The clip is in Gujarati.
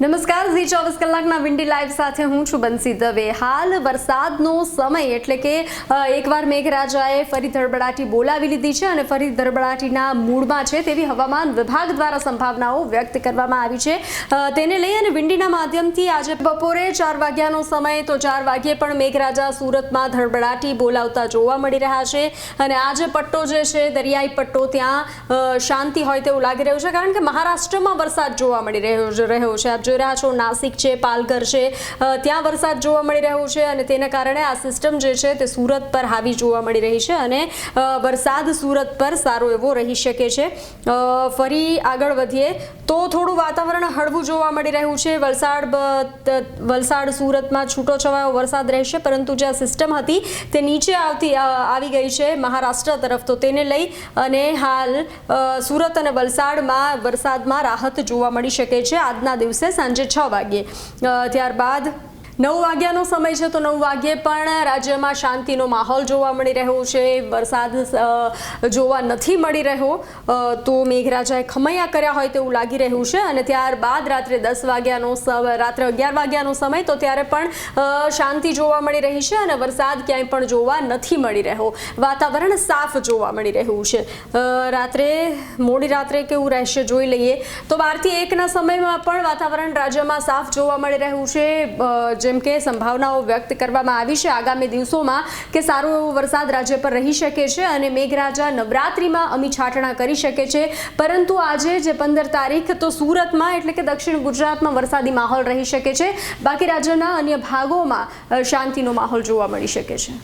નમસ્કાર, ઝી 24 કલાકના વિન્ડી લાઈવ સાથે હું છું બંસી દવે। હાલ વરસાદનો સમય એટલે કે એકવાર મેઘરાજાએ ફરી ધડબડાટી બોલાવી લીધી છે અને ફરી ધડબડાટીના મૂડમાં છે તેવી હવામાન વિભાગ દ્વારા સંભાવનાઓ વ્યક્ત કરવામાં આવી છે। તેને લઈ અને વિન્ડીના માધ્યમથી આજે બપોરે 4 વાગ્યાનો સમય તો 4 વાગ્યે પણ મેઘરાજા સુરતમાં ધડબડાટી બોલાવતા જોવા મળી રહ્યા છે અને આ જે પટ્ટો જે છે દરિયાઈ પટ્ટો ત્યાં શાંતિ હોય તેવું લાગી રહ્યું છે, કારણ કે મહારાષ્ટ્રમાં વરસાદ જોવા મળી રહ્યો છે। જોઈ રહ્યા છો નાસિક છે, પાલઘર છે, ત્યાં વરસાદ જોવા મળી રહ્યો છે અને તેના કારણે આ સિસ્ટમ જે છે તે સુરત પર હાવી જોવા મળી રહી છે અને વરસાદ સુરત પર સારો એવો રહી શકે છે। ફરી આગળ વધીએ તો થોડું વાતાવરણ હળવું જોવા મળી રહ્યું છે। વલસાડ સુરતમાં છૂટો છવાયો વરસાદ રહેશે, પરંતુ જે આ સિસ્ટમ હતી તે નીચે આવી ગઈ છે મહારાષ્ટ્ર તરફ, તો તેને લઈ અને હાલ સુરત અને વલસાડમાં વરસાદમાં રાહત જોવા મળી શકે છે આજના દિવસે સાંજે 6 વાગ્યે। ત્યારબાદ 9 વાગ્યાનો સમય છે તો 9 વાગ્યે પણ રાજ્યમાં શાંતિનો માહોલ જોવા મળી રહ્યો છે। વરસાદ જોવા નથી મળી રહ્યો, તો મેઘરાજાએ ખમૈયા કર્યા હોય તેવું લાગી રહ્યું છે અને ત્યારબાદ રાત્રે 11 વાગ્યાનો સમય તો ત્યારે પણ શાંતિ જોવા મળી રહી છે અને વરસાદ ક્યાંય પણ જોવા નથી મળી રહ્યો। વાતાવરણ સાફ જોવા મળી રહ્યું છે। મોડી રાત્રે કેવું રહેશે જોઈ લઈએ તો 12 થી 1ના સમયમાં પણ વાતાવરણ રાજ્યમાં સાફ જોવા મળી રહ્યું છે। જેમ કે સંભાવનાઓ વ્યક્ત કરવામાં આવી છે આગામી દિવસોમાં કે સારો એવો વરસાદ રાજ્ય પર રહી શકે છે અને મેઘરાજા નવરાત્રિમાં અમી છાંટણા કરી શકે છે, પરંતુ આજે જે 15 તારીખ તો સુરતમાં એટલે કે દક્ષિણ ગુજરાતમાં વરસાદી માહોલ રહી શકે છે, બાકી રાજ્યના અન્ય ભાગોમાં શાંતિનો માહોલ જોવા મળી શકે છે।